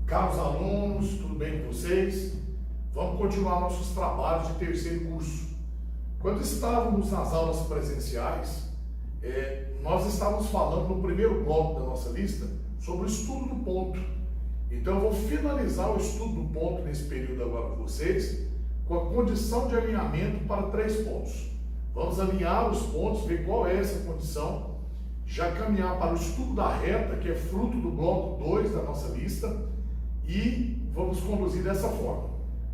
Caros alunos, tudo bem com vocês? Vamos continuar nossos trabalhos de terceiro curso. Quando estávamos nas aulas presenciais, nós estávamos falando no primeiro bloco da nossa lista sobre o estudo do ponto. Então eu vou finalizar o estudo do ponto nesse período agora com vocês, com a condição de alinhamento para 3 pontos. Vamos alinhar os pontos, ver qual é essa condição, já caminhar para o estudo da reta, que é fruto do bloco 2 da nossa lista, e vamos conduzir dessa forma.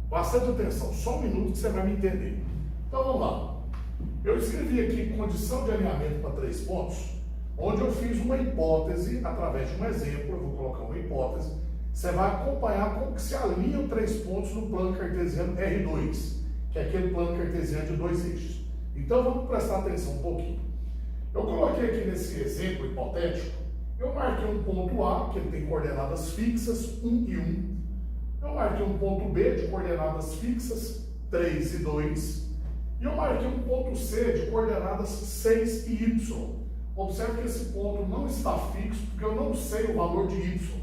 Bastante atenção, só um minuto que você vai me entender. Então vamos lá. Eu escrevi aqui condição de alinhamento para 3 pontos, onde eu fiz uma hipótese, através de um exemplo, eu vou colocar uma hipótese. Você vai acompanhar como que se alinham 3 pontos no plano cartesiano R2, que é aquele plano cartesiano de 2 eixos. Então vamos prestar atenção um pouquinho. Eu coloquei aqui nesse exemplo hipotético, eu marquei um ponto A, que ele tem coordenadas fixas, 1 e 1. Eu marquei um ponto B de coordenadas fixas, 3 e 2. E eu marquei um ponto C de coordenadas 6 e Y. Observe que esse ponto não está fixo, porque eu não sei o valor de Y.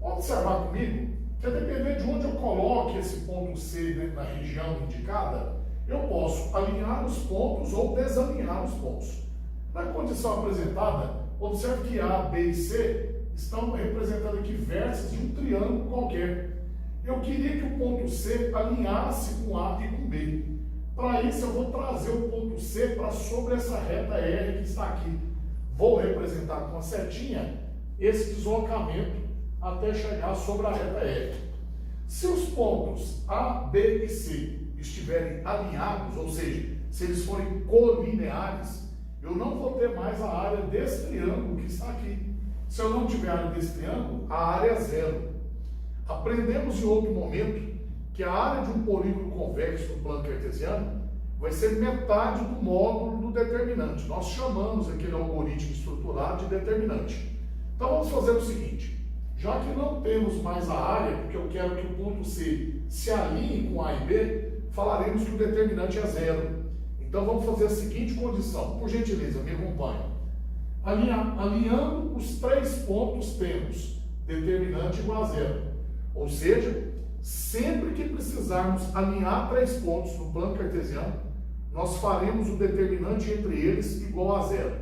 Observar comigo que, a depender de onde eu coloque esse ponto C na região indicada, eu posso alinhar os pontos ou desalinhar os pontos. Na condição apresentada, observe que A, B e C estão representando aqui vértices de um triângulo qualquer. Eu queria que o ponto C alinhasse com A e com B. Para isso, eu vou trazer o ponto C para sobre essa reta R que está aqui. Vou representar com a setinha esse deslocamento até chegar sobre a reta R. Se os pontos A, B e C estiverem alinhados, ou seja, se eles forem colineares, eu não vou ter mais a área desse triângulo que está aqui. Se eu não tiver a área desse triângulo, a área é 0. Aprendemos em outro momento que a área de um polígono convexo no plano cartesiano vai ser metade do módulo do determinante. Nós chamamos aquele algoritmo estruturado de determinante. Então vamos fazer o seguinte. Já que não temos mais a área, porque eu quero que o ponto C se alinhe com A e B, falaremos que o determinante é 0. Então vamos fazer a seguinte condição. Por gentileza, me acompanhe. Alinhando os 3 pontos, temos determinante igual a 0. Ou seja, sempre que precisarmos alinhar 3 pontos no plano cartesiano, nós faremos o determinante entre eles igual a 0.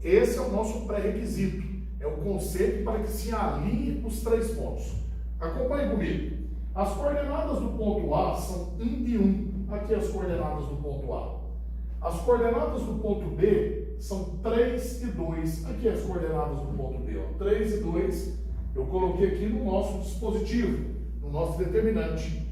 Esse é o nosso pré-requisito. É o conceito para que se alinhe os 3 pontos. Acompanhe comigo. As coordenadas do ponto A são 1 e 1. Aqui as coordenadas do ponto A. As coordenadas do ponto B são 3 e 2. Aqui as coordenadas do ponto B. 3 e 2. Eu coloquei aqui no nosso dispositivo, no nosso determinante.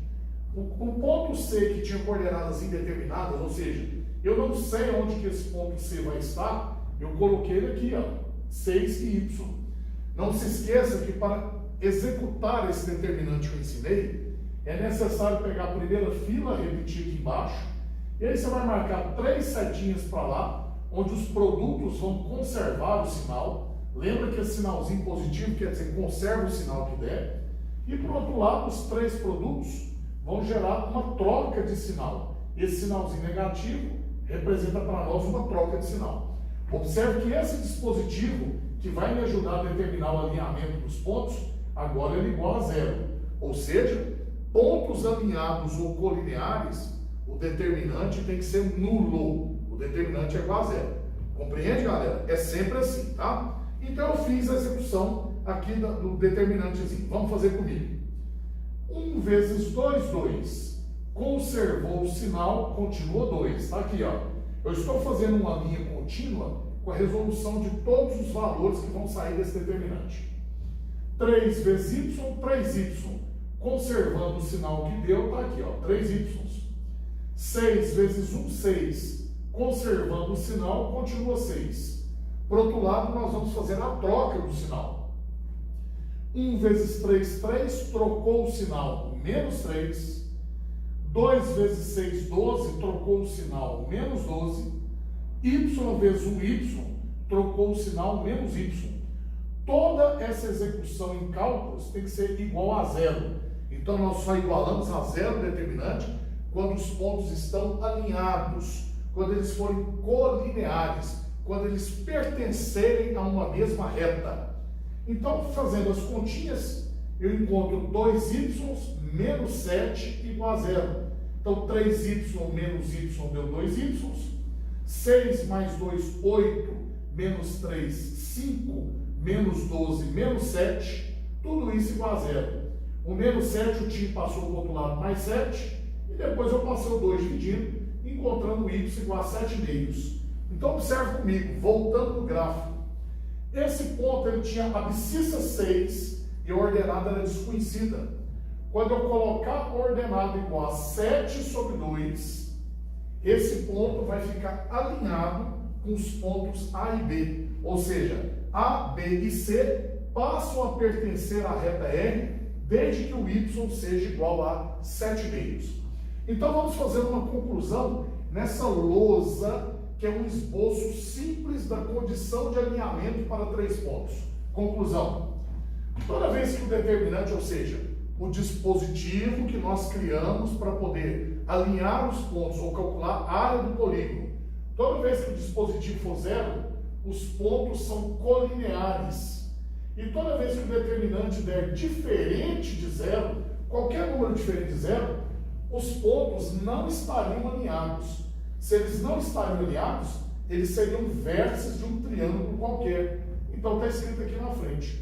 O ponto C, que tinha coordenadas indeterminadas, ou seja, eu não sei onde que esse ponto C vai estar, eu coloquei ele aqui, 6 e Y. Não se esqueça que para executar esse determinante que eu ensinei, é necessário pegar a primeira fila, repetir aqui embaixo, e aí você vai marcar 3 setinhas para lá, onde os produtos vão conservar o sinal. Lembra que esse sinalzinho positivo quer dizer conserva o sinal que der. E por outro lado, os 3 produtos vão gerar uma troca de sinal. Esse sinalzinho negativo representa para nós uma troca de sinal. Observe que esse dispositivo, que vai me ajudar a determinar o alinhamento dos pontos, agora ele é igual a 0. Ou seja, pontos alinhados ou colineares, o determinante tem que ser nulo. O determinante é igual a 0. Compreende, galera? É sempre assim, tá? Então eu fiz a execução aqui do determinantezinho. Vamos fazer comigo. 1 vezes 2, 2. Conservou o sinal, continua 2. Está aqui, Eu estou fazendo uma linha contínua com a resolução de todos os valores que vão sair desse determinante. 3 vezes y, 3y. Conservando o sinal que deu, está aqui, 3y. 6 vezes 1, 6. Conservando o sinal, continua 6. Por outro lado, nós vamos fazer a troca do sinal. 1 vezes 3, 3. Trocou o sinal, menos 3. 2 vezes 6, 12, trocou o sinal, menos 12. Y vezes 1y, trocou o sinal, menos y. Toda essa execução em cálculos tem que ser igual a 0. Então, nós só igualamos a 0 determinante quando os pontos estão alinhados, quando eles forem colineares, quando eles pertencerem a uma mesma reta. Então, fazendo as continhas, eu encontro 2y menos 7 igual a 0. Então, 3y menos y deu 2y. 6 mais 2, 8, menos 3, 5, menos 12, menos 7. Tudo isso igual a 0. O menos 7, o time passou para o outro lado mais 7. E depois eu passei o 2 dividindo, encontrando y igual a 7 meios. Então, observe comigo, voltando no gráfico. Esse ponto ele tinha abscissa 6 e a ordenada era desconhecida. Quando eu colocar a ordenada igual a 7 sobre 2, esse ponto vai ficar alinhado com os pontos A e B. Ou seja, A, B e C passam a pertencer à reta R desde que o y seja igual a 7 meios. Então vamos fazer uma conclusão nessa lousa, que é um esboço simples da condição de alinhamento para 3 pontos. Conclusão: toda vez que o determinante, ou seja, o dispositivo que nós criamos para poder alinhar os pontos ou calcular a área do polígono, toda vez que o dispositivo for 0, os pontos são colineares. E toda vez que o determinante der diferente de 0, qualquer número diferente de 0, os pontos não estariam alinhados. Se eles não estariam alinhados, eles seriam vértices de um triângulo qualquer. Então está escrito aqui na frente.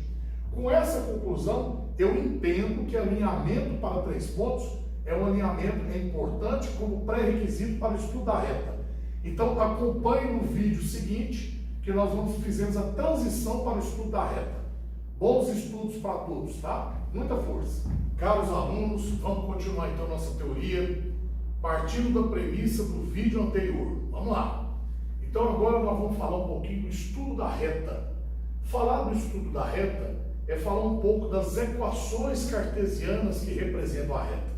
Com essa conclusão, eu entendo que alinhamento para 3 pontos é um alinhamento importante como pré-requisito para o estudo da reta. Então acompanhe no vídeo seguinte, que nós vamos fazer a transição para o estudo da reta. Bons estudos para todos, tá? Muita força. Caros alunos, vamos continuar então nossa teoria, partindo da premissa do vídeo anterior. Vamos lá. Então agora nós vamos falar um pouquinho do estudo da reta. Falar do estudo da reta é falar um pouco das equações cartesianas que representam a reta.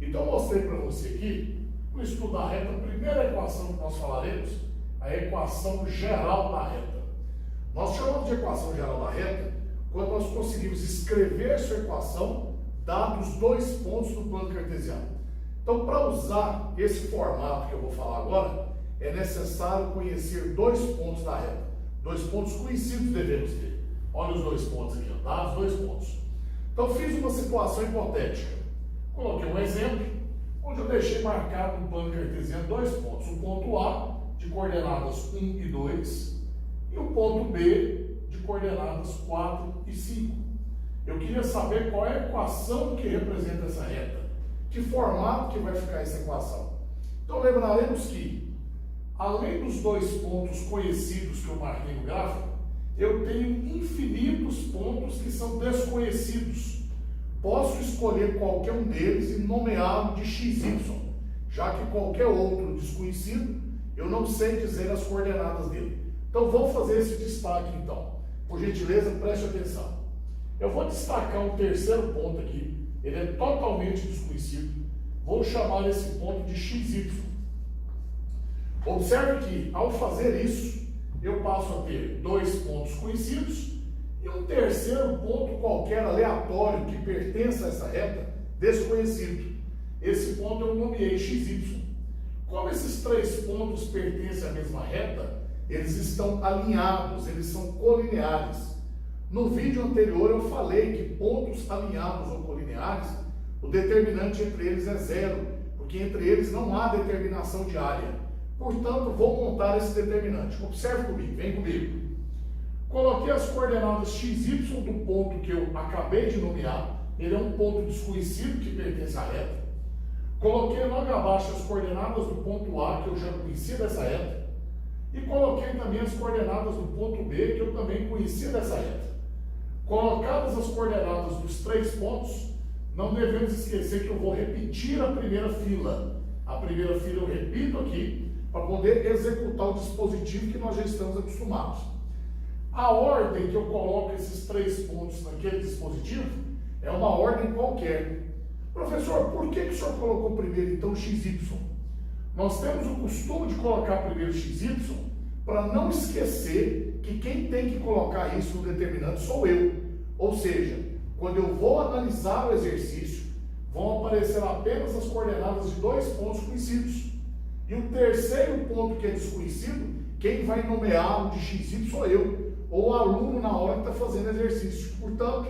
Então eu mostrei para você aqui, no estudo da reta, a primeira equação que nós falaremos, a equação geral da reta. Nós chamamos de equação geral da reta quando nós conseguimos escrever essa equação dados 2 pontos do plano cartesiano. Então, para usar esse formato que eu vou falar agora, é necessário conhecer 2 pontos da reta. 2 pontos conhecidos devemos ter. Olha os 2 pontos aqui, dados 2 pontos. Então, fiz uma situação hipotética. Coloquei um exemplo, onde eu deixei marcado no plano cartesiano 2 pontos. O ponto A, de coordenadas 1 e 2, e o ponto B, de coordenadas 4 e 5. Eu queria saber qual é a equação que representa essa reta. Que formato que vai ficar essa equação? Então lembraremos que, além dos 2 pontos conhecidos que eu marquei no gráfico, eu tenho infinitos pontos que são desconhecidos. Posso escolher qualquer um deles e nomeá-lo de XY, já que qualquer outro desconhecido, eu não sei dizer as coordenadas dele. Então vou fazer esse destaque então. Por gentileza, preste atenção. Eu vou destacar um terceiro ponto aqui. Ele é totalmente desconhecido. Vou chamar esse ponto de XY. Observe que, ao fazer isso, eu passo a ter 2 pontos conhecidos e um terceiro ponto qualquer aleatório que pertence a essa reta, desconhecido. Esse ponto eu nomeei XY. Como esses 3 pontos pertencem à mesma reta, eles estão alinhados, eles são colineares. No vídeo anterior eu falei que pontos alinhados ou colineares, o determinante entre eles é 0, porque entre eles não há determinação de área. Portanto, vou montar esse determinante. Observe comigo, vem comigo. Coloquei as coordenadas XY do ponto que eu acabei de nomear, ele é um ponto desconhecido que pertence à reta. Coloquei logo abaixo as coordenadas do ponto A, que eu já conhecia dessa reta, e coloquei também as coordenadas do ponto B, que eu também conhecia dessa reta. Colocadas as coordenadas dos 3 pontos, não devemos esquecer que eu vou repetir a primeira fila. A primeira fila eu repito aqui, para poder executar o dispositivo que nós já estamos acostumados. A ordem que eu coloco esses 3 pontos naquele dispositivo é uma ordem qualquer. Professor, por que o senhor colocou primeiro então XY? Nós temos o costume de colocar primeiro XY para não esquecer que quem tem que colocar isso no determinante sou eu. Ou seja, quando eu vou analisar o exercício, vão aparecer apenas as coordenadas de 2 pontos conhecidos. E o terceiro ponto que é desconhecido, quem vai nomeá-lo de XY sou eu, ou o aluno na hora que está fazendo exercício. Portanto,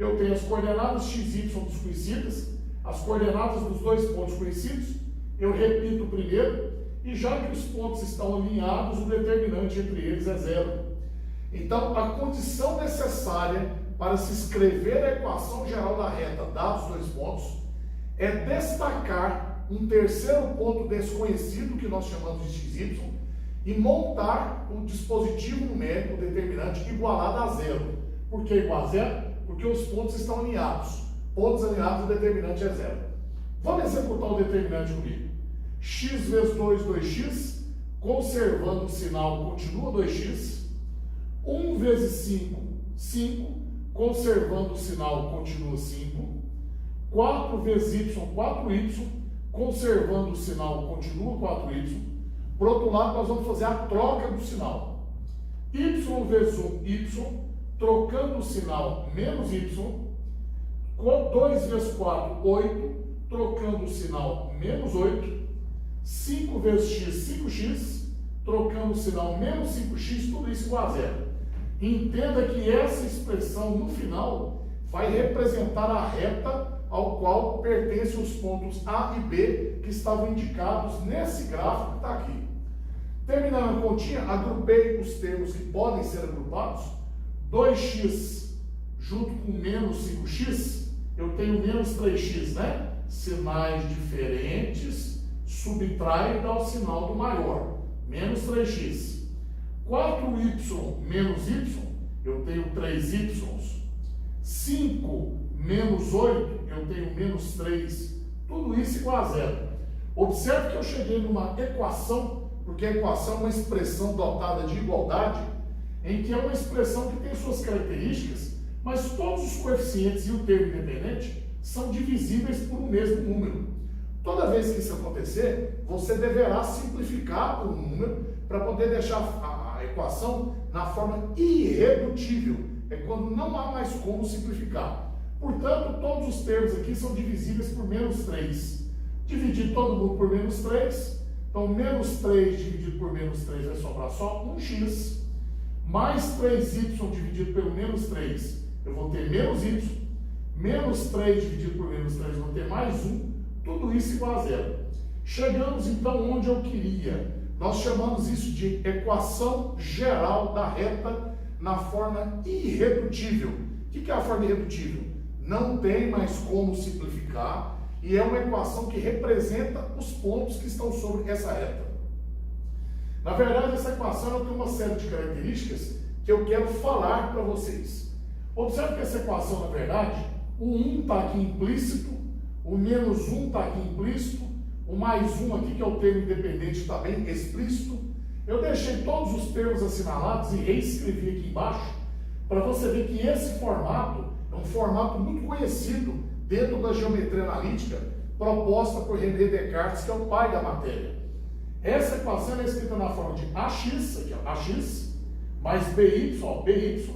eu tenho as coordenadas x, y desconhecidas, as coordenadas dos dois pontos conhecidos, eu repito primeiro, e já que os pontos estão alinhados, o determinante entre eles é zero. Então, a condição necessária para se escrever a equação geral da reta, dados dois pontos, é destacar um terceiro ponto desconhecido, que nós chamamos de x, y, e montar o dispositivo numérico, o determinante, igualado a zero. Por que igual a zero? Porque os pontos estão alinhados. Pontos alinhados, o determinante é zero. Vamos executar o determinante comigo. X vezes 2, 2x, conservando o sinal, continua 2x. 1 vezes 5, 5, conservando o sinal, continua 5. 4 vezes y, 4y, conservando o sinal, continua 4y. Por outro lado, nós vamos fazer a troca do sinal. Y vezes 1, y, trocando o sinal, menos y. 2 vezes 4, 8, trocando o sinal, menos 8. 5 vezes x, 5x, trocando o sinal, menos 5x, tudo isso igual a zero. Entenda que essa expressão, no final, vai representar a reta ao qual pertencem os pontos A e B, que estavam indicados nesse gráfico que está aqui. Terminando a continha, agrupei os termos que podem ser agrupados. 2x junto com menos 5x, eu tenho menos 3x, né? Sinais diferentes, subtrai e dá o sinal do maior. Menos 3x. 4y menos y, eu tenho 3y. 5 menos 8, eu tenho menos 3. Tudo isso igual a zero. Observe que eu cheguei numa equação, porque a equação é uma expressão dotada de igualdade, em que é uma expressão que tem suas características, mas todos os coeficientes e o termo independente são divisíveis por um mesmo número. Toda vez que isso acontecer, você deverá simplificar o número para poder deixar a equação na forma irredutível. É quando não há mais como simplificar. Portanto, todos os termos aqui são divisíveis por menos 3. Dividir todo mundo por menos 3. Então, menos 3 dividido por menos 3 vai sobrar só 1x. Mais 3y dividido pelo menos 3, eu vou ter menos y. Menos 3 dividido por menos 3, eu vou ter mais 1. Tudo isso igual a zero. Chegamos, então, onde eu queria. Nós chamamos isso de equação geral da reta na forma irredutível. O que é a forma irredutível? Não tem mais como simplificar e é uma equação que representa os pontos que estão sobre essa reta. Na verdade, essa equação tem uma série de características que eu quero falar para vocês. Observe que essa equação, na verdade, o 1 está aqui implícito, o menos 1 está aqui implícito, o mais 1 aqui, que é o termo independente, está bem explícito. Eu deixei todos os termos assinalados e reescrevi aqui embaixo, para você ver que esse formato é um formato muito conhecido dentro da geometria analítica, proposta por René Descartes, que é o pai da matéria. Essa equação é escrita na forma de AX, aqui, ó, AX, mais BY, ó, BY,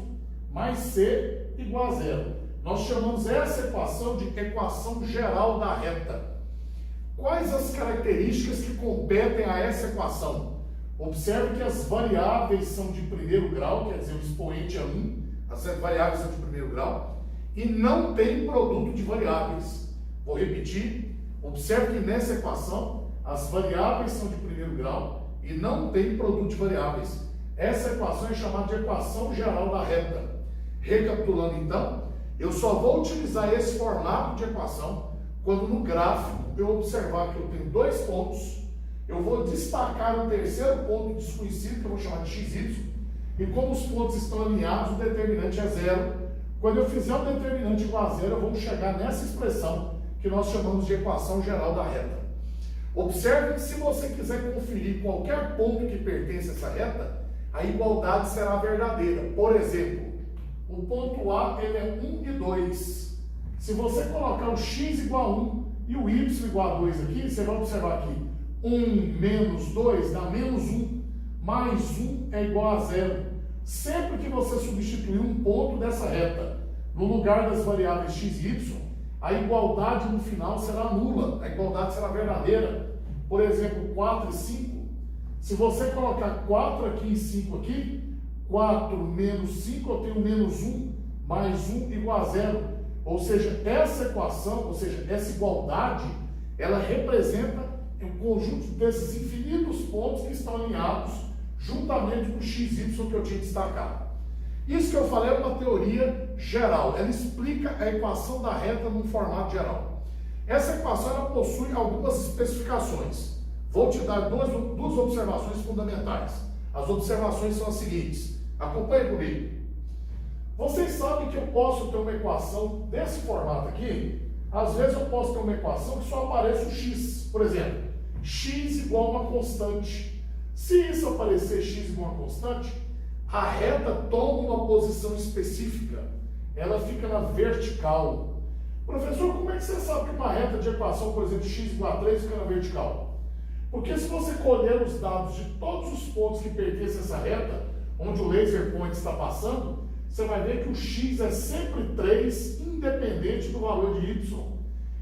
mais C igual a zero. Nós chamamos essa equação de equação geral da reta. Quais as características que competem a essa equação? Observe que as variáveis são de primeiro grau, quer dizer, o expoente é 1, as variáveis são de primeiro grau, e não tem produto de variáveis. Vou repetir, observe que nessa equação, as variáveis são de primeiro grau e não tem produto de variáveis. Essa equação é chamada de equação geral da reta. Recapitulando então, eu só vou utilizar esse formato de equação quando no gráfico eu observar que eu tenho dois pontos, eu vou destacar um terceiro ponto desconhecido, que eu vou chamar de xy, e como os pontos estão alinhados, o determinante é zero. Quando eu fizer o determinante igual a zero, vamos chegar nessa expressão que nós chamamos de equação geral da reta. Observe que se você quiser conferir qualquer ponto que pertence a essa reta, a igualdade será verdadeira. Por exemplo, o ponto A ele é 1 e 2. Se você colocar o x igual a 1 e o y igual a 2 aqui, você vai observar aqui, 1 menos 2 dá menos 1, mais 1 é igual a 0. Sempre que você substituir um ponto dessa reta no lugar das variáveis x e y, a igualdade no final será nula, a igualdade será verdadeira. Por exemplo, 4 e 5. Se você colocar 4 aqui e 5 aqui, 4 menos 5 eu tenho menos 1, mais 1 igual a 0. Ou seja, essa equação, ou seja, essa igualdade, ela representa um conjunto desses infinitos pontos que estão alinhados juntamente com o x, y que eu tinha destacado. Isso que eu falei é uma teoria geral, ela explica a equação da reta num formato geral. Essa equação ela possui algumas especificações. Vou te dar duas observações fundamentais. As observações são as seguintes. Acompanhe comigo. Vocês sabem que eu posso ter uma equação desse formato aqui. Às vezes eu posso ter uma equação que só aparece o x. Por exemplo, x igual a uma constante. Se isso aparecer x igual a uma constante, a reta toma uma posição específica. Ela fica na vertical. Professor, como é que você sabe que uma reta de equação, por exemplo, x igual a 3 fica na vertical? Porque se você colher os dados de todos os pontos que pertencem a essa reta, onde o laser point está passando, você vai ver que o x é sempre 3, independente do valor de y.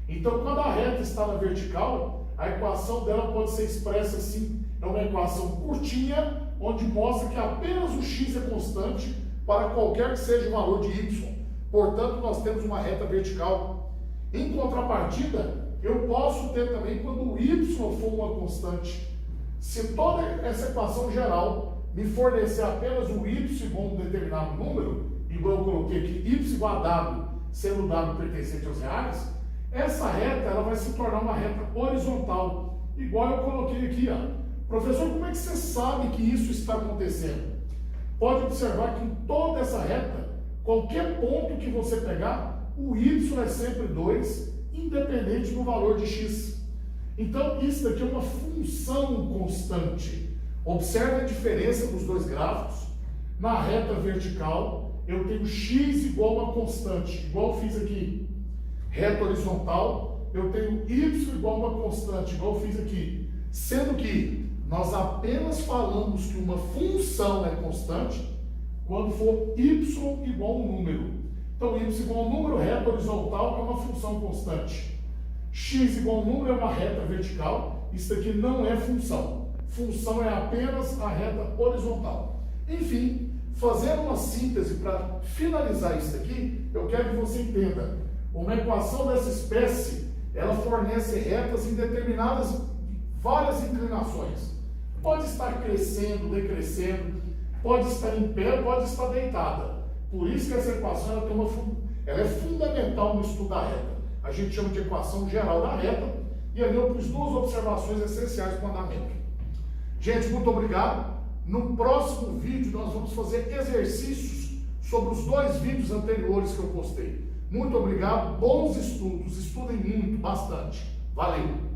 Então, quando a reta está na vertical, a equação dela pode ser expressa assim. É uma equação curtinha, onde mostra que apenas o x é constante para qualquer que seja o valor de y. Portanto, nós temos uma reta vertical. Em contrapartida, eu posso ter também quando o y for uma constante. Se toda essa equação geral me fornecer apenas o y igual a um determinado número, igual eu coloquei aqui, y igual a w, sendo w pertencente aos reais, essa reta ela vai se tornar uma reta horizontal, igual eu coloquei aqui, ó. Professor, como é que você sabe que isso está acontecendo? Pode observar que em toda essa reta, qualquer ponto que você pegar, o y é sempre 2, independente do valor de x. Então, isso daqui é uma função constante. Observe a diferença dos dois gráficos. Na reta vertical, eu tenho x igual a uma constante, igual eu fiz aqui. Reta horizontal, eu tenho y igual a uma constante, igual eu fiz aqui. Sendo que nós apenas falamos que uma função é constante quando for y igual a um número. Então, y igual a um número, reta horizontal é uma função constante. X igual a um número é uma reta vertical. Isso aqui não é função. Função é apenas a reta horizontal. Enfim, fazendo uma síntese para finalizar isso aqui, eu quero que você entenda. Uma equação dessa espécie, ela fornece retas em determinadas, várias inclinações. Pode estar crescendo, decrescendo, pode estar em pé, pode estar deitada. Por isso que essa equação ela é fundamental no estudo da reta. A gente chama de equação geral da reta, e ali eu pus duas observações essenciais para o andamento. Gente, muito obrigado. No próximo vídeo nós vamos fazer exercícios sobre os dois vídeos anteriores que eu postei. Muito obrigado, bons estudos, estudem muito, bastante. Valeu!